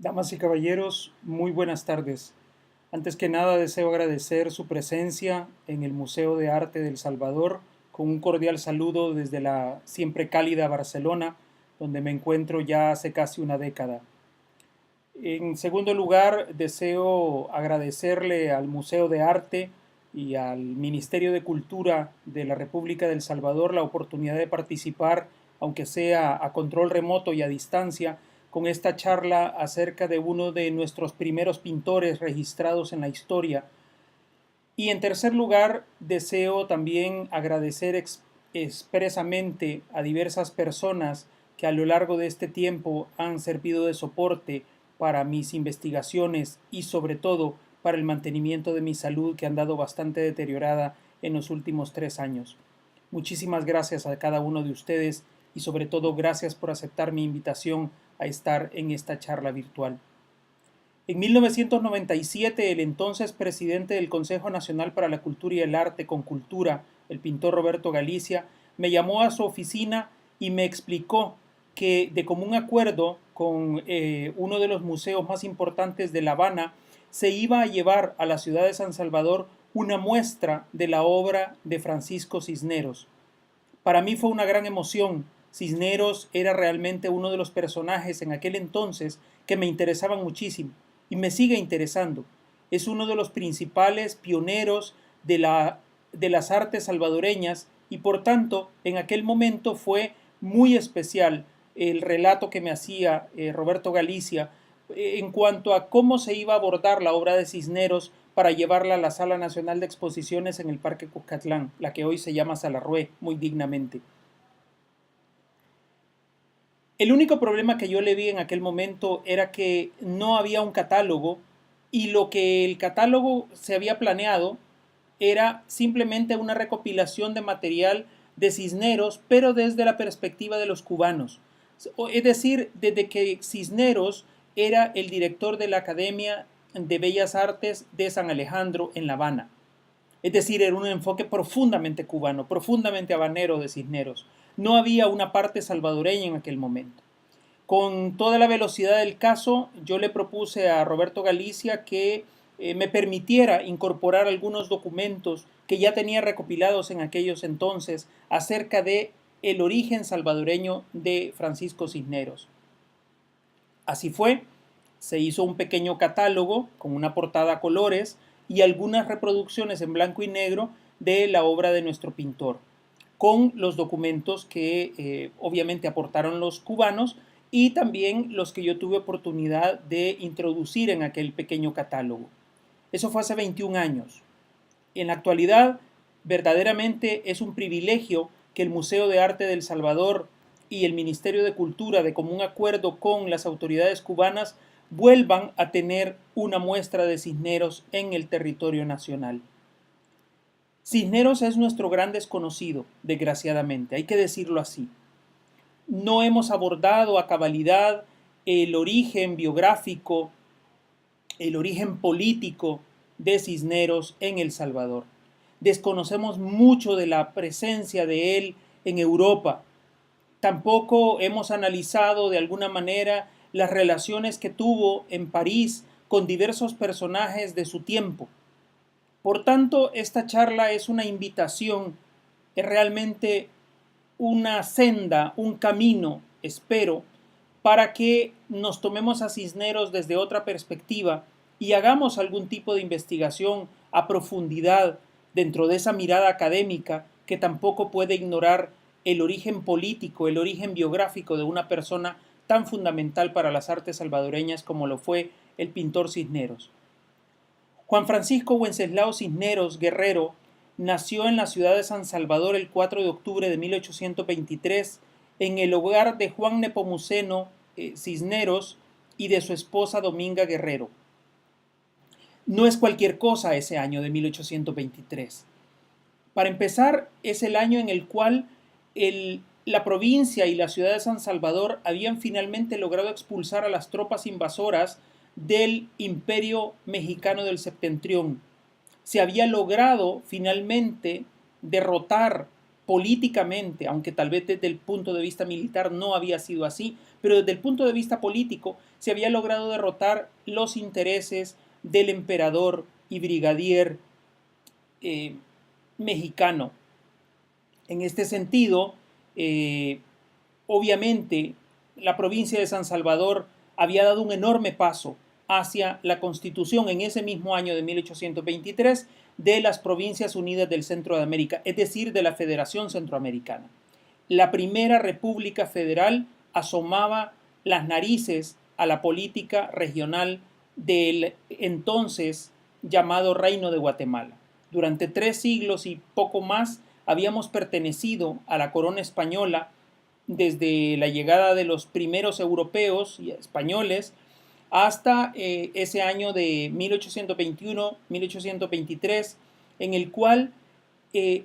Damas y caballeros, muy buenas tardes. Antes que nada deseo agradecer su presencia en el Museo de Arte del Salvador con un cordial saludo desde la siempre cálida Barcelona, donde me encuentro ya hace casi una década. En segundo lugar, deseo agradecerle al Museo de Arte y al Ministerio de Cultura de la República del Salvador la oportunidad de participar, aunque sea a control remoto y a distancia, con esta charla acerca de uno de nuestros primeros pintores registrados en la historia. Y en tercer lugar, deseo también agradecer expresamente a diversas personas que a lo largo de este tiempo han servido de soporte para mis investigaciones y sobre todo para el mantenimiento de mi salud, que ha andado bastante deteriorada en los últimos 3 años. Muchísimas gracias a cada uno de ustedes y sobre todo gracias por aceptar mi invitación a estar en esta charla virtual. En 1997, el entonces presidente del Consejo Nacional para la Cultura y el Arte con Cultura, el pintor Roberto Galicia, me llamó a su oficina y me explicó que de común acuerdo con uno de los museos más importantes de La Habana, se iba a llevar a la ciudad de San Salvador una muestra de la obra de Francisco Cisneros. Para mí fue una gran emoción. Cisneros era realmente uno de los personajes en aquel entonces que me interesaban muchísimo y me sigue interesando. Es uno de los principales pioneros de las artes salvadoreñas y por tanto en aquel momento fue muy especial el relato que me hacía Roberto Galicia en cuanto a cómo se iba a abordar la obra de Cisneros para llevarla a la Sala Nacional de Exposiciones en el Parque Cuscatlán, la que hoy se llama Salarrué, muy dignamente. El único problema que yo le vi en aquel momento era que no había un catálogo y lo que el catálogo se había planeado era simplemente una recopilación de material de Cisneros, pero desde la perspectiva de los cubanos. Es decir, desde que Cisneros era el director de la Academia de Bellas Artes de San Alejandro en La Habana. Es decir, era un enfoque profundamente cubano, profundamente habanero de Cisneros. No había una parte salvadoreña en aquel momento. Con toda la velocidad del caso, yo le propuse a Roberto Galicia que me permitiera incorporar algunos documentos que ya tenía recopilados en aquellos entonces acerca de el origen salvadoreño de Francisco Cisneros. Así fue, se hizo un pequeño catálogo con una portada a colores y algunas reproducciones en blanco y negro de la obra de nuestro pintor, con los documentos que obviamente aportaron los cubanos y también los que yo tuve oportunidad de introducir en aquel pequeño catálogo. Eso fue hace 21 años. En la actualidad, verdaderamente es un privilegio que el Museo de Arte del Salvador y el Ministerio de Cultura, de común acuerdo con las autoridades cubanas, vuelvan a tener una muestra de Cisneros en el territorio nacional. Cisneros es nuestro gran desconocido, desgraciadamente, hay que decirlo así. No hemos abordado a cabalidad el origen biográfico, el origen político de Cisneros en El Salvador. Desconocemos mucho de la presencia de él en Europa. Tampoco hemos analizado de alguna manera las relaciones que tuvo en París con diversos personajes de su tiempo. Por tanto, esta charla es una invitación, es realmente una senda, un camino, espero, para que nos tomemos a Cisneros desde otra perspectiva y hagamos algún tipo de investigación a profundidad dentro de esa mirada académica que tampoco puede ignorar el origen político, el origen biográfico de una persona tan fundamental para las artes salvadoreñas como lo fue el pintor Cisneros. Juan Francisco Wenceslao Cisneros Guerrero nació en la ciudad de San Salvador el 4 de octubre de 1823 en el hogar de Juan Nepomuceno Cisneros y de su esposa Dominga Guerrero. No es cualquier cosa ese año de 1823. Para empezar, es el año en el cual la provincia y la ciudad de San Salvador habían finalmente logrado expulsar a las tropas invasoras del Imperio Mexicano del Septentrión. Se había logrado finalmente derrotar políticamente, aunque tal vez desde el punto de vista militar no había sido así, pero desde el punto de vista político se había logrado derrotar los intereses del emperador y brigadier mexicano. En este sentido, obviamente, la provincia de San Salvador había dado un enorme paso hacia la constitución en ese mismo año de 1823 de las Provincias Unidas del Centro de América, es decir, de la Federación Centroamericana. La primera república federal asomaba las narices a la política regional del entonces llamado Reino de Guatemala. Durante 3 siglos y poco más habíamos pertenecido a la corona española desde la llegada de los primeros europeos y españoles hasta ese año de 1821-1823, en el cual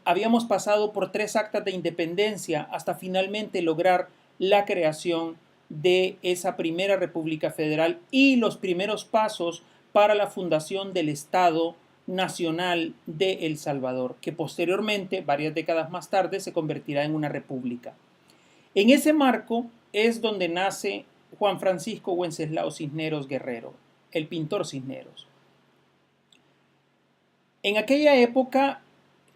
habíamos pasado por 3 actas de independencia hasta finalmente lograr la creación de esa primera República Federal y los primeros pasos para la fundación del Estado Nacional de El Salvador, que posteriormente, varias décadas más tarde, se convertirá en una república. En ese marco es donde nace Juan Francisco Wenceslao Cisneros Guerrero, el pintor Cisneros. En aquella época,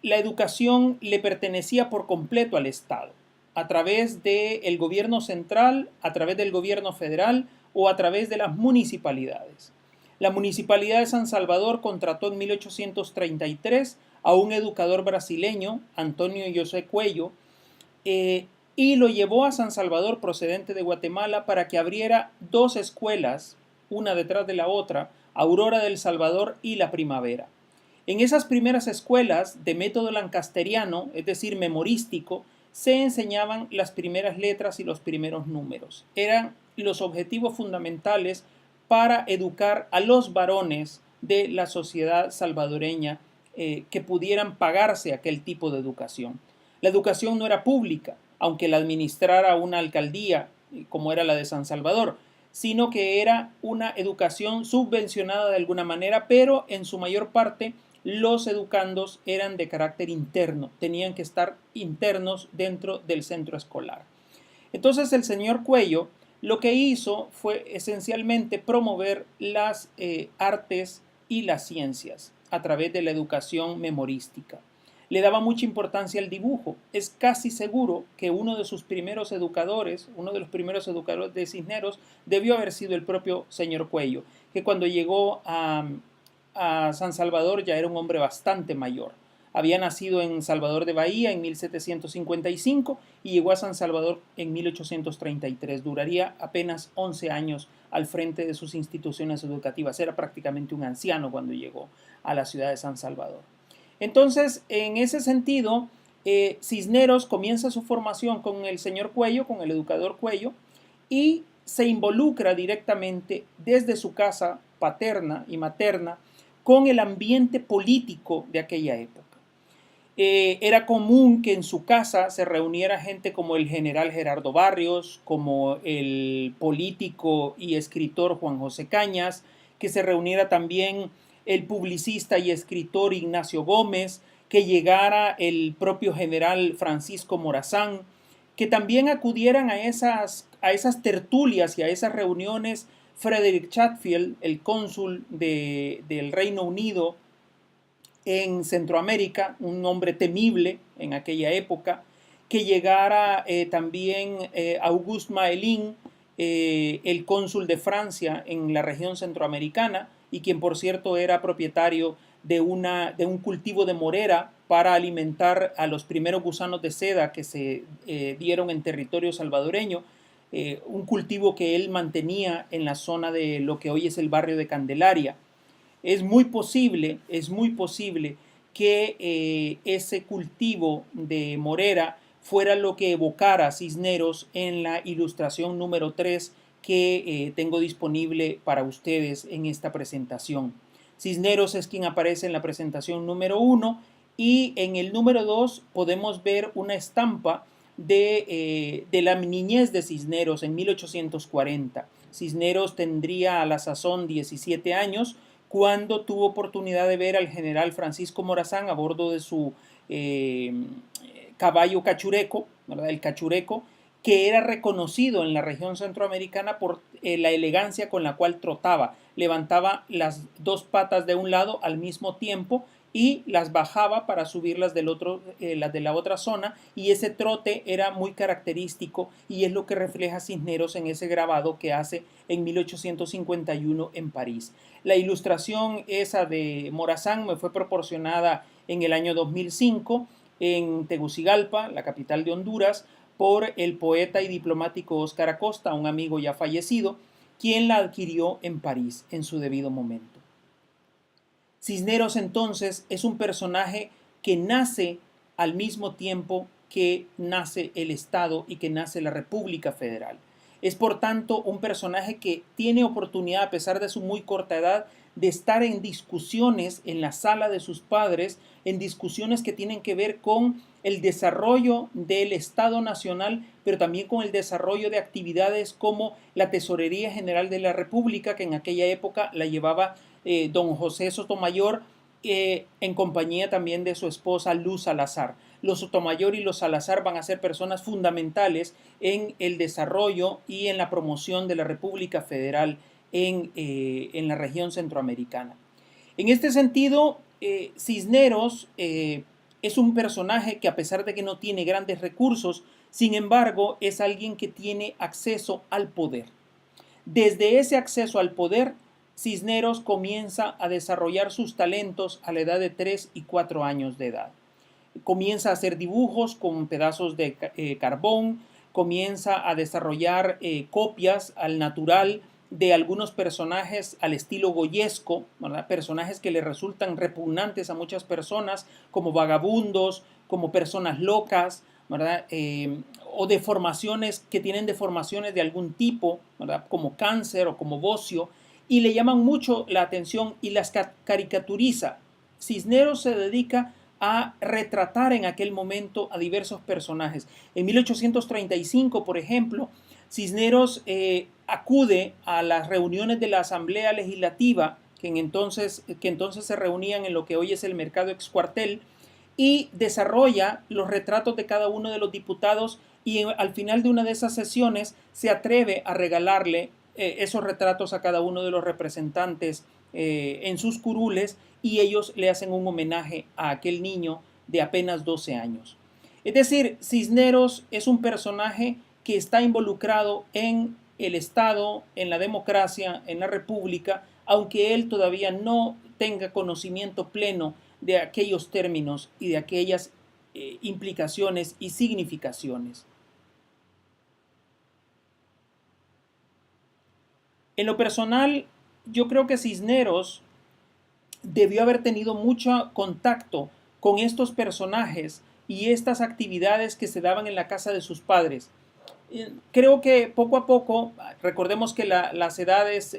la educación le pertenecía por completo al Estado, a través del gobierno central, a través del gobierno federal o a través de las municipalidades. La Municipalidad de San Salvador contrató en 1833 a un educador brasileño, Antonio José Cuello, y lo llevó a San Salvador procedente de Guatemala para que abriera 2 escuelas, una detrás de la otra, Aurora del Salvador y La Primavera. En esas primeras escuelas de método lancasteriano, es decir, memorístico, se enseñaban las primeras letras y los primeros números. Eran los objetivos fundamentales para educar a los varones de la sociedad salvadoreña que pudieran pagarse aquel tipo de educación. La educación no era pública, aunque la administrara una alcaldía, como era la de San Salvador, sino que era una educación subvencionada de alguna manera, pero en su mayor parte los educandos eran de carácter interno, tenían que estar internos dentro del centro escolar. Entonces el señor Cuello lo que hizo fue esencialmente promover las artes y las ciencias a través de la educación memorística. Le daba mucha importancia al dibujo. Es casi seguro que uno de los primeros educadores de Cisneros, debió haber sido el propio señor Cuello, que cuando llegó a San Salvador ya era un hombre bastante mayor. Había nacido en Salvador de Bahía en 1755 y llegó a San Salvador en 1833. Duraría apenas 11 años al frente de sus instituciones educativas. Era prácticamente un anciano cuando llegó a la ciudad de San Salvador. Entonces, en ese sentido, Cisneros comienza su formación con el señor Cuello, con el educador Cuello, y se involucra directamente desde su casa paterna y materna con el ambiente político de aquella época. Era común que en su casa se reuniera gente como el general Gerardo Barrios, como el político y escritor Juan José Cañas, que se reuniera también el publicista y escritor Ignacio Gómez, que llegara el propio general Francisco Morazán, que también acudieran a esas tertulias y a esas reuniones Frederick Chatfield, el cónsul del Reino Unido en Centroamérica, un hombre temible en aquella época, que llegara también Auguste Maélin, el cónsul de Francia en la región centroamericana, y quien por cierto era propietario de un cultivo de morera para alimentar a los primeros gusanos de seda que se dieron en territorio salvadoreño, un cultivo que él mantenía en la zona de lo que hoy es el barrio de Candelaria. Es muy posible que ese cultivo de morera fuera lo que evocara Cisneros en la ilustración número 3 que tengo disponible para ustedes en esta presentación. Cisneros es quien aparece en la presentación número 1 y en el número 2 podemos ver una estampa de la niñez de Cisneros en 1840. Cisneros tendría a la sazón 17 años cuando tuvo oportunidad de ver al general Francisco Morazán a bordo de su caballo cachureco, ¿verdad? El cachureco, que era reconocido en la región centroamericana por la elegancia con la cual trotaba. Levantaba las dos patas de un lado al mismo tiempo y las bajaba para subirlas las de la otra zona, y ese trote era muy característico y es lo que refleja Cisneros en ese grabado que hace en 1851 en París. La ilustración esa de Morazán me fue proporcionada en el año 2005 en Tegucigalpa, la capital de Honduras, por el poeta y diplomático Óscar Acosta, un amigo ya fallecido, quien la adquirió en París en su debido momento. Cisneros entonces es un personaje que nace al mismo tiempo que nace el Estado y que nace la República Federal. Es por tanto un personaje que tiene oportunidad, a pesar de su muy corta edad, de estar en discusiones en la sala de sus padres, en discusiones que tienen que ver con el desarrollo del Estado Nacional, pero también con el desarrollo de actividades como la Tesorería General de la República, que en aquella época la llevaba don José Sotomayor, en compañía también de su esposa Luz Salazar. Los Sotomayor y los Salazar van a ser personas fundamentales en el desarrollo y en la promoción de la República Federal en la región centroamericana. En este sentido, Cisneros es un personaje que, a pesar de que no tiene grandes recursos, sin embargo, es alguien que tiene acceso al poder. Desde ese acceso al poder, Cisneros comienza a desarrollar sus talentos a la edad de 3 y 4 años de edad. Comienza a hacer dibujos con pedazos de carbón, comienza a desarrollar copias al natural de algunos personajes al estilo goyesco, ¿verdad? Personajes que le resultan repugnantes a muchas personas, como vagabundos, como personas locas, ¿verdad? O deformaciones que tienen deformaciones de algún tipo, ¿verdad? Como cáncer o como bocio, y le llaman mucho la atención y las caricaturiza. Cisneros se dedica a retratar en aquel momento a diversos personajes. En 1835, por ejemplo, Cisneros acude a las reuniones de la Asamblea Legislativa, que entonces se reunían en lo que hoy es el Mercado Excuartel, y desarrolla los retratos de cada uno de los diputados, y al final de una de esas sesiones se atreve a regalarle esos retratos a cada uno de los representantes en sus curules, y ellos le hacen un homenaje a aquel niño de apenas 12 años. Es decir, Cisneros es un personaje que está involucrado en el Estado, en la democracia, en la República, aunque él todavía no tenga conocimiento pleno de aquellos términos y de aquellas implicaciones y significaciones. En lo personal, yo creo que Cisneros debió haber tenido mucho contacto con estos personajes y estas actividades que se daban en la casa de sus padres. Creo que poco a poco, recordemos que las edades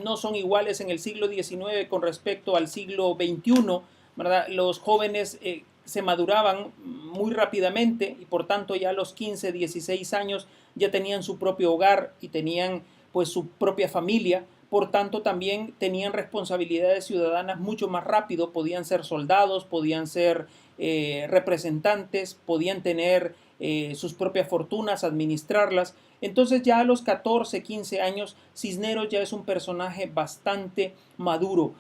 no son iguales en el siglo XIX con respecto al siglo XXI, ¿verdad? Los jóvenes se maduraban muy rápidamente y por tanto ya a los 15, 16 años ya tenían su propio hogar y tenían pues su propia familia. Por tanto, también tenían responsabilidades ciudadanas mucho más rápido, podían ser soldados, podían ser representantes, podían tener sus propias fortunas, administrarlas. Entonces ya a los 14, 15 años, Cisneros ya es un personaje bastante maduro.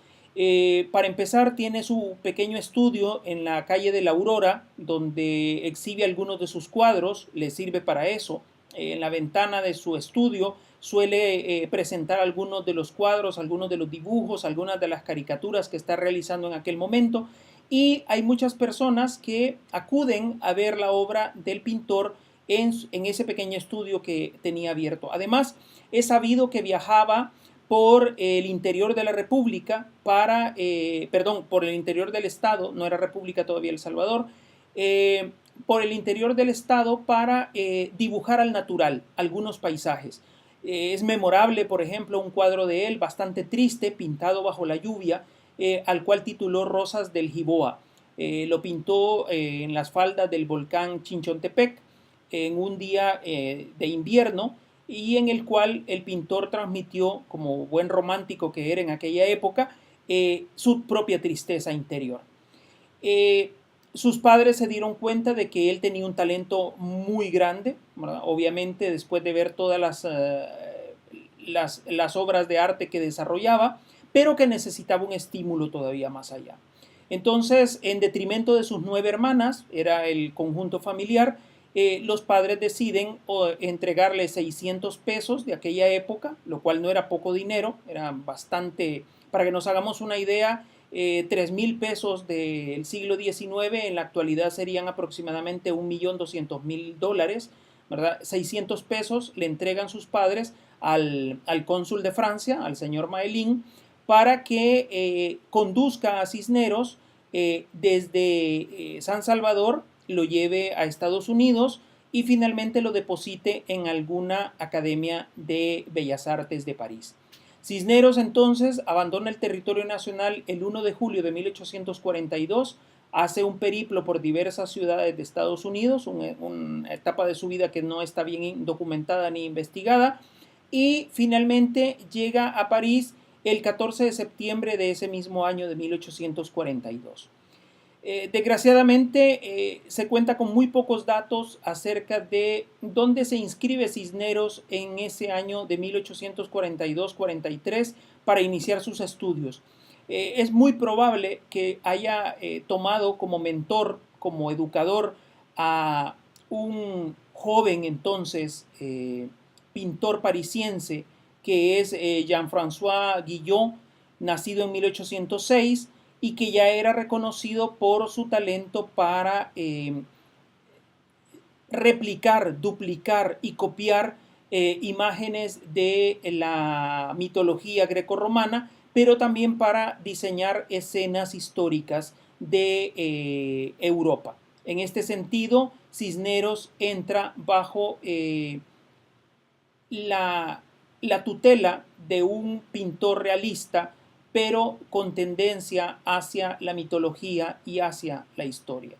Para empezar, tiene su pequeño estudio en la calle de la Aurora, donde exhibe algunos de sus cuadros, le sirve para eso. En la ventana de su estudio suele presentar algunos de los cuadros, algunos de los dibujos, algunas de las caricaturas que está realizando en aquel momento, y hay muchas personas que acuden a ver la obra del pintor en ese pequeño estudio que tenía abierto. Además, es sabido que viajaba por el interior de la República por el interior del Estado, no era República todavía El Salvador, por el interior del Estado para dibujar al natural algunos paisajes. Es memorable, por ejemplo, un cuadro de él bastante triste, pintado bajo la lluvia, al cual tituló Rosas del Jiboa. Lo pintó en las faldas del volcán Chinchontepec en un día de invierno, y en el cual el pintor transmitió, como buen romántico que era en aquella época, su propia tristeza interior. Sus padres se dieron cuenta de que él tenía un talento muy grande, ¿verdad? Obviamente después de ver todas las obras de arte que desarrollaba, pero que necesitaba un estímulo todavía más allá. Entonces, en detrimento de sus 9 hermanas, era el conjunto familiar, los padres deciden entregarle 600 pesos de aquella época, lo cual no era poco dinero, era bastante, para que nos hagamos una idea, 3,000 pesos del siglo XIX en la actualidad serían aproximadamente 1.200.000 dólares, ¿verdad? 600 pesos le entregan sus padres al cónsul de Francia, al señor Maelin, para que conduzca a Cisneros desde San Salvador, lo lleve a Estados Unidos y finalmente lo deposite en alguna academia de Bellas Artes de París. Cisneros entonces abandona el territorio nacional el 1 de julio de 1842, hace un periplo por diversas ciudades de Estados Unidos, una etapa de su vida que no está bien documentada ni investigada, y finalmente llega a París el 14 de septiembre de ese mismo año de 1842. Desgraciadamente se cuenta con muy pocos datos acerca de dónde se inscribe Cisneros en ese año de 1842-43 para iniciar sus estudios. Es muy probable que haya tomado como mentor, como educador, a un joven entonces pintor parisiense que es Jean-François Guillot, nacido en 1806 y que ya era reconocido por su talento para replicar, duplicar y copiar imágenes de la mitología grecorromana, pero también para diseñar escenas históricas de Europa. En este sentido, Cisneros entra bajo la tutela de un pintor realista, pero con tendencia hacia la mitología y hacia la historia.